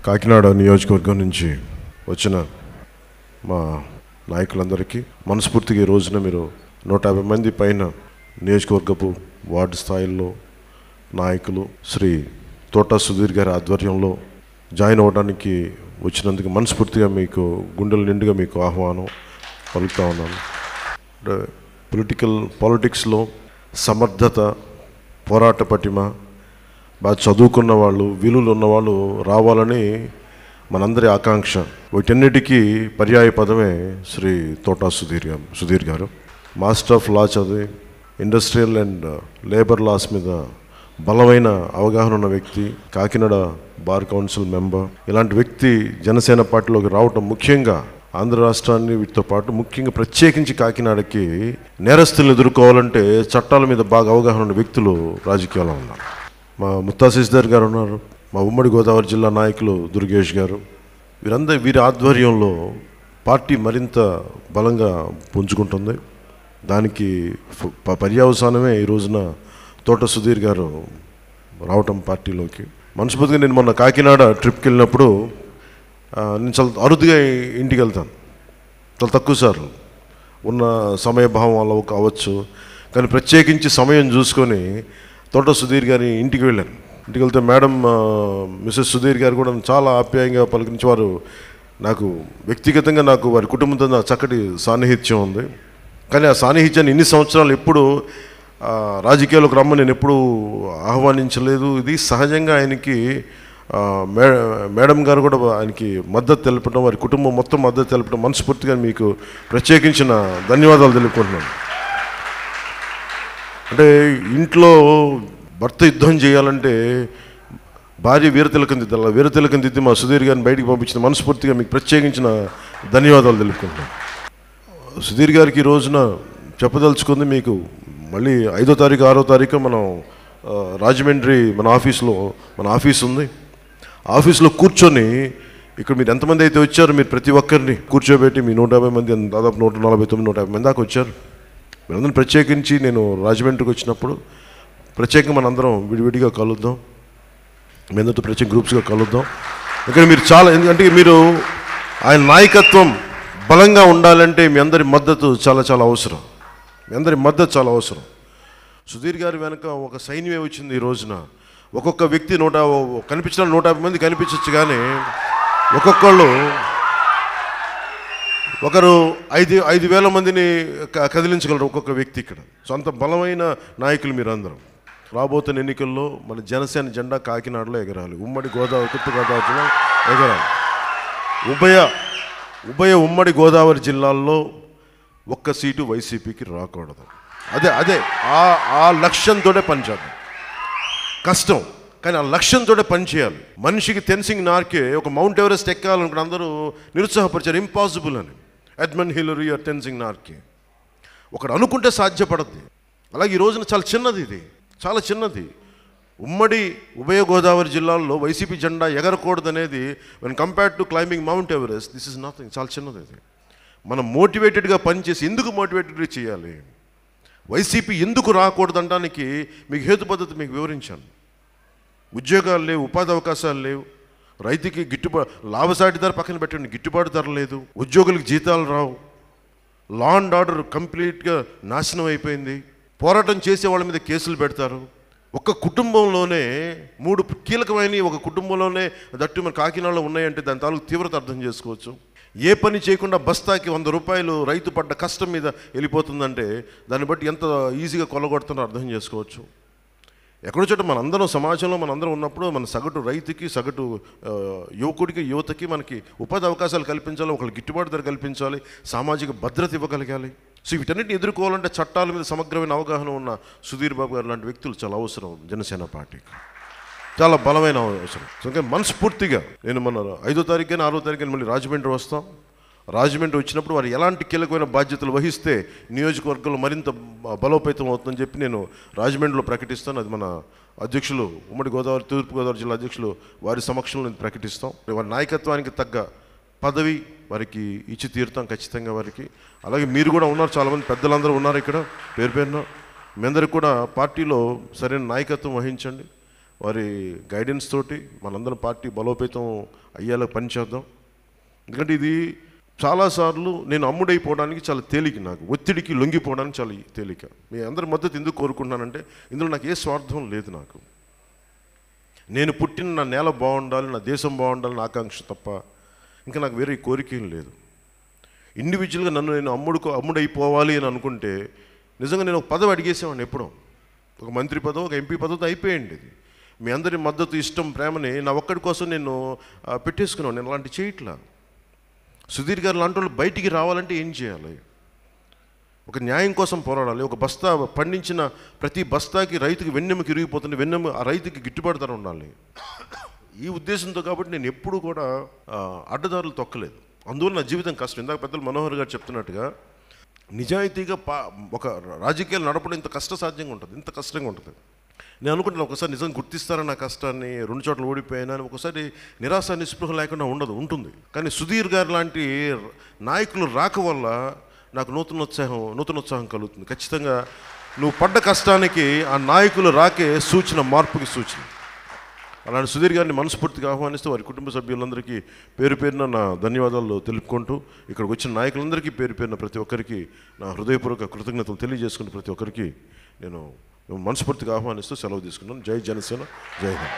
కాకినాడ నియోజకవర్గం నుంచి వచ్చిన మా నాయకులందరికీ మనస్ఫూర్తిగా ఈ రోజున మీరు 150 మంది పైన నియోజకవర్గపు వార్డు స్థాయిల్లో నాయకులు శ్రీ తోట సుధీర్ గారి ఆధ్వర్యంలో జాయిన్ అవ్వడానికి వచ్చినందుకు మనస్ఫూర్తిగా మీకు గుండెల నిండుగా మీకు ఆహ్వానం పలుకుతా ఉన్నాను. పాలిటిక్స్లో సమర్థత, పోరాట పటిమ, బాగా చదువుకున్న వాళ్ళు, విలువలు ఉన్నవాళ్ళు రావాలని మనందరి ఆకాంక్ష. వీటన్నిటికీ పర్యాయ పదమే శ్రీ తోట సుధీర్ గారు. మాస్టర్ ఆఫ్ లా చదివి ఇండస్ట్రియల్ అండ్ లేబర్ లాస్ మీద బలమైన అవగాహన ఉన్న వ్యక్తి, కాకినాడ బార్ కౌన్సిల్ మెంబర్. ఇలాంటి వ్యక్తి జనసేన పార్టీలోకి రావటం ముఖ్యంగా ఆంధ్ర రాష్ట్రాన్ని వీటితో పాటు ముఖ్యంగా ప్రత్యేకించి కాకినాడకి నేరస్తులను ఎదుర్కోవాలంటే చట్టాల మీద బాగా అవగాహన ఉన్న వ్యక్తులు రాజకీయాల్లో ఉన్నారు. మా ముత్తాశిస్దార్ గారు ఉన్నారు, మా ఉమ్మడి గోదావరి జిల్లా నాయకులు దుర్గేష్ గారు. వీరి ఆధ్వర్యంలో పార్టీ మరింత బలంగా పుంజుకుంటుంది. దానికి పర్యవసానమే ఈ రోజున తోట సుధీర్ గారు రావటం పార్టీలోకి. మనస్ఫూర్తిగా నేను మొన్న కాకినాడ ట్రిప్కి వెళ్ళినప్పుడు నేను చాలా అరుదుగా ఇంటికి వెళ్తాను, చాలా తక్కువ సార్లు, ఉన్న సమయభావం వల్ల కావచ్చు. కానీ ప్రత్యేకించి సమయం చూసుకొని తోట సుధీర్ గారి ఇంటికి వెళ్ళాను. ఇంటికి వెళ్తే మేడం మిసెస్ సుధీర్ గారు కూడా చాలా ఆప్యాయంగా పలకరించేవారు. నాకు వ్యక్తిగతంగా నాకు వారి కుటుంబంతో నాకు చక్కటి సాన్నిహిత్యం ఉంది. కానీ ఆ సాన్నిహిత్యాన్ని ఇన్ని సంవత్సరాలు ఎప్పుడు రాజకీయాలకు రమ్మని నేను ఎప్పుడూ ఆహ్వానించలేదు. ఇది సహజంగా ఆయనకి మేడం గారు కూడా ఆయనకి మద్దతు తెలపడం, వారి కుటుంబం మొత్తం మద్దతు తెలపడం మనస్ఫూర్తిగా మీకు ప్రత్యేకించిన ధన్యవాదాలు తెలుపుకుంటున్నాను. అంటే ఇంట్లో భర్త యుద్ధం చేయాలంటే భార్య వీరతిలకం దిద్దాలి. వీరతిలకం దిద్ది మా సుధీర్ గారిని బయటికి పంపించిన మనస్ఫూర్తిగా మీకు ప్రత్యేకించిన ధన్యవాదాలు తెలుపుకుంటున్నాను. సుధీర్ గారికి ఈ రోజున చెప్పదలుచుకుంది మీకు మళ్ళీ 5వ తారీఖు 6వ తారీఖు మనం రాజమండ్రి మన ఆఫీస్ ఉంది. ఆఫీస్లో కూర్చొని ఇక్కడ మీరు ఎంతమంది అయితే వచ్చారో మీరు ప్రతి ఒక్కరిని కూర్చోబెట్టి మీ 150 మంది, దాదాపు 149, 150 మంది దాకా వచ్చారు. మీరందరూ ప్రత్యేకించి నేను రాజమండ్రికి వచ్చినప్పుడు ప్రత్యేకంగా మనందరం విడివిడిగా కలుద్దాం, మీ అందరితో ప్రత్యేక గ్రూప్స్గా కలుద్దాం. ఎందుకంటే మీరు ఆయన నాయకత్వం బలంగా ఉండాలంటే మీ అందరి మద్దతు చాలా చాలా అవసరం. మీ అందరి మద్దతు చాలా అవసరం. సుధీర్ గారి వెనక ఒక సైన్యమే వచ్చింది. ఈ రోజున ఒక్కొక్క వ్యక్తి కనిపించడానికి 150 మంది కనిపించవచ్చు, కానీ ఒకరు 5,000 మందిని కదిలించగలరు ఒక్కొక్క వ్యక్తి ఇక్కడ. సో అంత బలమైన నాయకులు మీరందరం. రాబోతున్న ఎన్నికల్లో మన జనసేన జెండా కాకినాడలో ఎగరాలి, తూర్పు గోదావరి జిల్లా ఎగరాలి. ఉభయ ఉమ్మడి గోదావరి జిల్లాల్లో ఒక్క సీటు వైసీపీకి రాకూడదు. అదే ఆ లక్ష్యంతోనే పనిచేద్దాం. కష్టం, కానీ ఆ లక్ష్యంతోనే పనిచేయాలి. మనిషికి తెన్సింగ్ నార్కే ఒక మౌంట్ ఎవరెస్ట్ ఎక్కాలనుకున్న అందరూ నిరుత్సాహపరిచారు, ఇంపాసిబుల్ అని. Edmund Hillary or Tenzing Norgay. ఒకడు అనుకుంటే సాధ్యపడద్ది. అలాగే ఈ రోజున చాలా చిన్నది, ఇది చాలా చిన్నది. ఉభయ గోదావరి జిల్లాల్లో వైసీపీ జెండా ఎగరకూడదు అనేది when compared to climbing mount Everest, this is nothing. చాలా చిన్నది ఇది. మనం మోటివేటెడ్గా పనిచేసి ఎందుకు మోటివేటెడ్గా చేయాలి, వైసీపీ ఎందుకు రాకూడదు అనడానికి మీకు హేతు పద్ధతి మీకు వివరించాను. ఉద్యోగాలు లేవు, ఉపాధి అవకాశాలు లేవు, రైతుకి లాభసాటి ధర పక్కన పెట్టండి, గిట్టుబాటు ధర లేదు, ఉద్యోగులకు జీతాలు రావు, లా అండ్ ఆర్డర్ కంప్లీట్గా నాశనం అయిపోయింది, పోరాటం చేసే వాళ్ళ మీద కేసులు పెడతారు. ఒక కుటుంబంలోనే 3 కీలకమైనవి ఒక కుటుంబంలోనే దట్టు మన కాకినాడలో ఉన్నాయంటే దాని తాలూకు తీవ్రత అర్థం చేసుకోవచ్చు. ఏ పని చేయకుండా బస్తాకి 100 రూపాయలు రైతు పడ్డ కష్టం మీద వెళ్ళిపోతుందంటే దాన్ని బట్టి ఎంత ఈజీగా కొల్లగొడుతున్నారో అర్థం చేసుకోవచ్చు. ఎక్కడో చోట మనందరం సమాజంలో మనందరం ఉన్నప్పుడు మన సగటు రైతుకి, సగటు యువకుడికి, యువతకి మనకి ఉపాధి అవకాశాలు కల్పించాలి, ఒకరికి గిట్టుబాటు ధర కల్పించాలి, సామాజిక భద్రత ఇవ్వగలగాలి. సో వీటన్నిటిని ఎదుర్కోవాలంటే చట్టాల మీద సమగ్రమైన అవగాహన ఉన్న సుధీర్ బాబు గారు లాంటి వ్యక్తులు చాలా అవసరం జనసేన పార్టీకి, చాలా బలమైన అవసరం. సో మనస్ఫూర్తిగా నేను మన 5వ తారీఖు కానీ 6వ తారీఖు కానీ మళ్ళీ రాజమండ్రి వస్తాం. రాజమండ్రి వచ్చినప్పుడు వారు ఎలాంటి కీలకమైన బాధ్యతలు వహిస్తే నియోజకవర్గంలో మరింత బలోపేతం అవుతుందని చెప్పి నేను రాజమండ్రిలో ప్రకటిస్తాను. అది మన అధ్యక్షులు, ఉమ్మడి తూర్పు గోదావరి జిల్లా అధ్యక్షులు వారి సమక్షంలో నేను ప్రకటిస్తాం. వారి నాయకత్వానికి తగ్గ పదవి వారికి ఇచ్చి తీరుతాం ఖచ్చితంగా వారికి. అలాగే మీరు కూడా ఉన్నారు, చాలామంది పెద్దలందరూ ఉన్నారు ఇక్కడ పేరున. మీ అందరికి కూడా పార్టీలో సరైన నాయకత్వం వహించండి. వారి గైడెన్స్ తోటి మనందరం పార్టీ బలోపేతం అయ్యేలా పనిచేద్దాం. ఎందుకంటే ఇది చాలాసార్లు నేను అమ్ముడైపోవడానికి చాలా తేలిక, నాకు ఒత్తిడికి లొంగిపోవడానికి చాలా తేలిక. మీ అందరి మద్దతు ఎందుకు కోరుకుంటున్నానంటే ఇందులో నాకు ఏ స్వార్థం లేదు. నాకు నేను పుట్టిన నా నేల బాగుండాలి, నా దేశం బాగుండాలని ఆకాంక్ష తప్ప ఇంకా నాకు వేరే కోరిక ఏం లేదు. ఇండివిజువల్గా నన్ను నేను అమ్ముడైపోవాలి అని అనుకుంటే నిజంగా నేను ఒక పదవి అడిగేసేవాడిని. ఎప్పుడో ఒక మంత్రి పదవి, ఒక ఎంపీ పదవితో అయిపోయింది. ఇది మీ అందరి మద్దతు, ఇష్టం, ప్రేమని నా ఒక్కడి కోసం నేను పెట్టేసుకున్నాను. నేను అలాంటి చేయట్లా. సుధీర్ గారు లాంటి వాళ్ళు బయటికి రావాలంటే ఏం చేయాలి? ఒక న్యాయం కోసం పోరాడాలి. ఒక బస్తా పండించిన ప్రతి బస్తాకి రైతుకి వెన్నెముక ఇరిగిపోతుంది, వెన్నెము ఆ రైతుకి గిట్టుబాటు ధర ఉండాలి. ఈ ఉద్దేశంతో కాబట్టి నేను ఎప్పుడూ కూడా అడ్డదారులు తొక్కలేదు. అందువల్ల నా జీవితం కష్టం. ఇందాక పెద్దలు మనోహర్ గారు చెప్తున్నట్టుగా నిజాయితీగా ఒక రాజకీయాలు నడపడం ఇంత కష్టసాధ్యంగా ఉంటుంది, ఇంత కష్టంగా ఉంటుంది. నేను అనుకుంటున్నాను ఒకసారి నిజంగా గుర్తిస్తారని నా కష్టాన్ని, 2 చోట్ల ఓడిపోయినా అని ఒకసారి నిరాశ నిస్పృహ లేకుండా ఉంటుంది. కానీ సుధీర్ గారు లాంటి నాయకులు రాక వల్ల నాకు నూతనోత్సాహం కలుగుతుంది. ఖచ్చితంగా నువ్వు పడ్డ కష్టానికి ఆ నాయకులు రాకే సూచన, మార్పుకి సూచన. అలాంటి సుధీర్ గారిని మనస్ఫూర్తిగా ఆహ్వానిస్తూ వారి కుటుంబ సభ్యులందరికీ పేరు పేరున నా ధన్యవాదాలు తెలుపుకుంటూ, ఇక్కడికి వచ్చిన నాయకులందరికీ పేరు పేరున ప్రతి ఒక్కరికి నా హృదయపూర్వక కృతజ్ఞతలు తెలియజేసుకుంటూ ప్రతి ఒక్కరికి నేను మనస్ఫూర్తిగా ఆహ్వానిస్తూ సెలవు తీసుకున్నాను. జై జనసేన, జై హింద్.